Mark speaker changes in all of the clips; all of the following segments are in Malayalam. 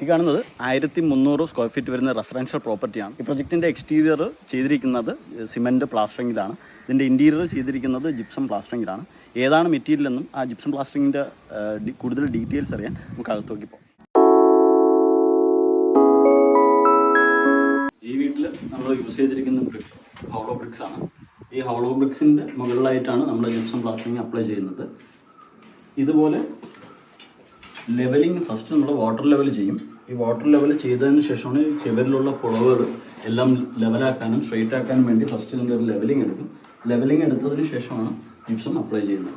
Speaker 1: ഈ കാണുന്നത് 1300 സ്ക്വയർ ഫീറ്റ് വരുന്ന റെസിഡൻഷ്യൽ പ്രോപ്പർട്ടിയാണ്. ഈ പ്രൊജക്റ്റിൻ്റെ എക്സ്റ്റീരിയർ ചെയ്തിരിക്കുന്നത് സിമെൻറ്റ് പ്ലാസ്റ്ററിങ്ങിലാണ്. ഇതിൻ്റെ ഇൻറ്റീരിയർ ചെയ്തിരിക്കുന്നത് ജിപ്സം പ്ലാസ്റ്ററിങ്ങിലാണ്. ഏതാണ് മെറ്റീരിയൽ എന്നും ആ ജിപ്സം പ്ലാസ്റ്ററിങ്ങിൻ്റെ കൂടുതൽ ഡീറ്റെയിൽസ് അറിയാൻ നമുക്ക് അകത്ത് നോക്കി പോകാം. ഈ വീട്ടിൽ നമ്മൾ യൂസ് ചെയ്തിരിക്കുന്ന ബ്രിക്ക് ഹോളോ ബ്രിക്സ് ആണ്. ഈ ഹോളോ ബ്രിക്സിൻ്റെ മുകളിലായിട്ടാണ് നമ്മൾ ജിപ്സം പ്ലാസ്റ്ററിങ് അപ്ലൈ ചെയ്യുന്നത്. ഇതുപോലെ ലെവലിംഗ് ഫസ്റ്റ് നമ്മൾ വാട്ടർ ലെവൽ ചെയ്യും. ഈ വാട്ടർ ലെവൽ ചെയ്തതിന് ശേഷമാണ് ഈ ചുവരിലുള്ള പുളവുകൾ എല്ലാം ലെവലാക്കാനും സ്ട്രെയിറ്റ് ആക്കാനും വേണ്ടി ഫസ്റ്റ് ഇതിൻ്റെ ഒരു ലെവലിംഗ് എടുക്കും. ലെവലിംഗ് എടുത്തതിന് ശേഷമാണ് ജിപ്സം അപ്ലൈ ചെയ്യുന്നത്.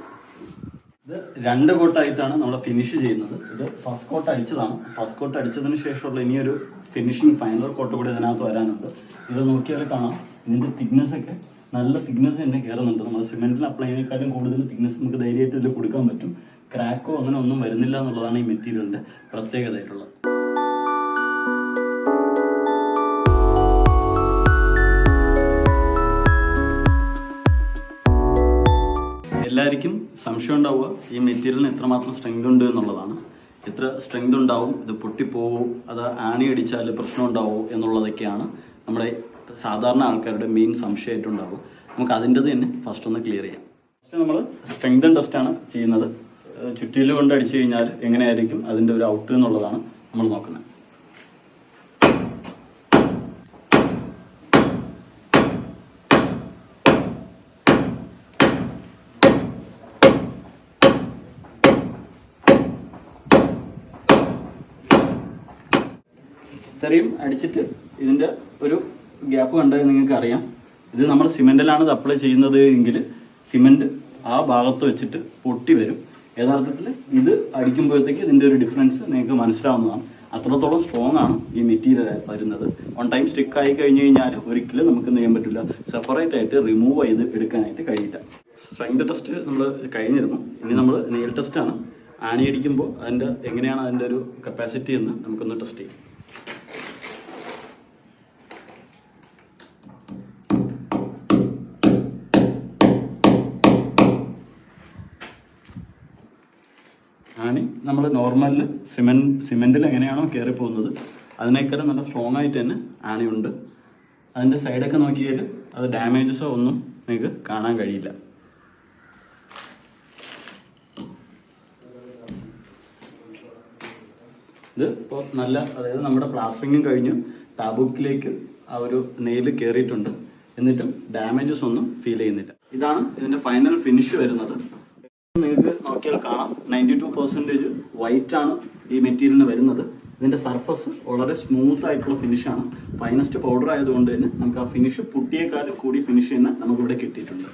Speaker 1: ഇത് 2 കോട്ടായിട്ടാണ് നമ്മൾ ഫിനിഷ് ചെയ്യുന്നത്. ഇത് ഫസ്റ്റ് കോട്ട് അടിച്ചതാണ്. ഫസ്റ്റ് കോട്ട് അടിച്ചതിന് ശേഷമുള്ള ഇനിയൊരു ഫിനിഷിങ് ഫൈനൽ കോട്ട് കൂടി ഇതിനകത്ത് വരാനുണ്ട്. ഇത് നോക്കിയാൽ കാണാം, ഇതിൻ്റെ തിക്നെസ്സൊക്കെ നല്ല തിക്നെസ് തന്നെ കയറുന്നുണ്ട്. നമ്മൾ സിമെൻറ്റിൽ അപ്ലൈ ചെയ്യുന്നതിനേക്കാളും കൂടുതൽ തിക്നെസ് നമുക്ക് ധൈര്യമായിട്ട് ഇതിൽ കൊടുക്കാൻ പറ്റും. ക്രാക്കോ അങ്ങനെ ഒന്നും വരുന്നില്ല എന്നുള്ളതാണ് ഈ മെറ്റീരിയലിൻ്റെ പ്രത്യേകതയായിട്ടുള്ളത്. എല്ലാവർക്കും സംശയം ഉണ്ടാവുക ഈ മെറ്റീരിയലിന് എത്രമാത്രം സ്ട്രെങ്ത് ഉണ്ട് എന്നുള്ളതാണ്. എത്ര സ്ട്രെങ്ത് ഉണ്ടാവും, ഇത് പൊട്ടിപ്പോവോ, അത് ആണി അടിച്ചാൽ പ്രശ്നം ഉണ്ടാവോ എന്നുള്ളതൊക്കെയാണ് നമ്മുടെ സാധാരണ ആൾക്കാരുടെ മെയിൻ സംശയമായിട്ടുണ്ടാവും. നമുക്ക് അതിൻ്റെ തന്നെ ഫസ്റ്റ് ഒന്ന് ക്ലിയർ ചെയ്യാം. ഫസ്റ്റ് നമ്മൾ സ്ട്രെങ്തൻ ടെസ്റ്റാണ് ചെയ്യുന്നത്. ചുറ്റിൽ കൊണ്ട് അടിച്ചു കഴിഞ്ഞാൽ എങ്ങനെയായിരിക്കും അതിൻ്റെ ഒരു ഔട്ട് എന്നുള്ളതാണ് നമ്മൾ നോക്കുന്നത്. ഇത്രയും അടിച്ചിട്ട് ഇതിൻ്റെ ഒരു ഗ്യാപ്പ് കണ്ടാൽ നിങ്ങൾക്ക് അറിയാം, ഇത് നമ്മൾ സിമെൻറ്റിലാണ് ഇത് അപ്ലൈ ചെയ്യുന്നത് എങ്കിൽ സിമെൻറ്റ് ആ ഭാഗത്ത് വെച്ചിട്ട് പൊട്ടി വരും. യഥാർത്ഥത്തിൽ ഇത് അടിക്കുമ്പോഴത്തേക്ക് ഇതിൻ്റെ ഒരു ഡിഫറൻസ് നിങ്ങൾക്ക് മനസ്സിലാവുന്നതാണ്. അത്രത്തോളം സ്ട്രോങ് ആണ് ഈ മെറ്റീരിയൽ വരുന്നത്. വൺ ടൈം സ്റ്റിക്ക് ആയി കഴിഞ്ഞ് കഴിഞ്ഞാൽ ഒരിക്കലും നമുക്ക് എന്ത് ചെയ്യാൻ പറ്റില്ല, സെപ്പറേറ്റ് ആയിട്ട് റിമൂവ് ചെയ്ത് എടുക്കാനായിട്ട് കഴിയില്ല. സ്ട്രെങ്ത് ടെസ്റ്റ് നമ്മൾ കഴിഞ്ഞിരുന്നു. ഇനി നമ്മൾ നെയിൽ ടെസ്റ്റാണ്. ആണി അടിക്കുമ്പോൾ അതിൻ്റെ എങ്ങനെയാണ് അതിൻ്റെ ഒരു കപ്പാസിറ്റി എന്ന് നമുക്കൊന്ന് ടെസ്റ്റ് ചെയ്യാം. ആണി നമ്മൾ നോർമലിൽ സിമെൻറ്റിൽ എങ്ങനെയാണോ കയറി പോകുന്നത് അതിനേക്കാളും നല്ല സ്ട്രോങ് ആയിട്ട് തന്നെ ആണിയുണ്ട്. അതിൻ്റെ സൈഡൊക്കെ നോക്കിയാൽ അത് ഡാമേജസോ ഒന്നും നിങ്ങൾക്ക് കാണാൻ കഴിയില്ല. ഇത് ഇപ്പോൾ നല്ല, അതായത് നമ്മുടെ പ്ലാസ്റ്ററിങ്ങും കഴിഞ്ഞ് താബൂക്കിലേക്ക് ആ ഒരു നെയിൽ കയറിയിട്ടുണ്ട്. എന്നിട്ടും ഡാമേജസ് ഒന്നും ഫീൽ ചെയ്യുന്നില്ല. ഇതാണ് ഇതിൻ്റെ ഫൈനൽ ഫിനിഷ് വരുന്നത്. നിങ്ങൾക്ക് നോക്കിയാൽ കാണാം 92% വൈറ്റ് ആണ് ഈ മെറ്റീരിയലിന് വരുന്നത്. ഇതിൻ്റെ സർഫസ് വളരെ സ്മൂത്ത് ആയിട്ടുള്ള ഫിനിഷാണ്. ഫൈനസ്റ്റ് പൗഡർ ആയതുകൊണ്ട് തന്നെ നമുക്ക് ആ ഫിനിഷ് പുട്ടിയേക്കാളും കൂടി ഫിനിഷ് തന്നെ നമുക്കിവിടെ കിട്ടിയിട്ടുണ്ട്.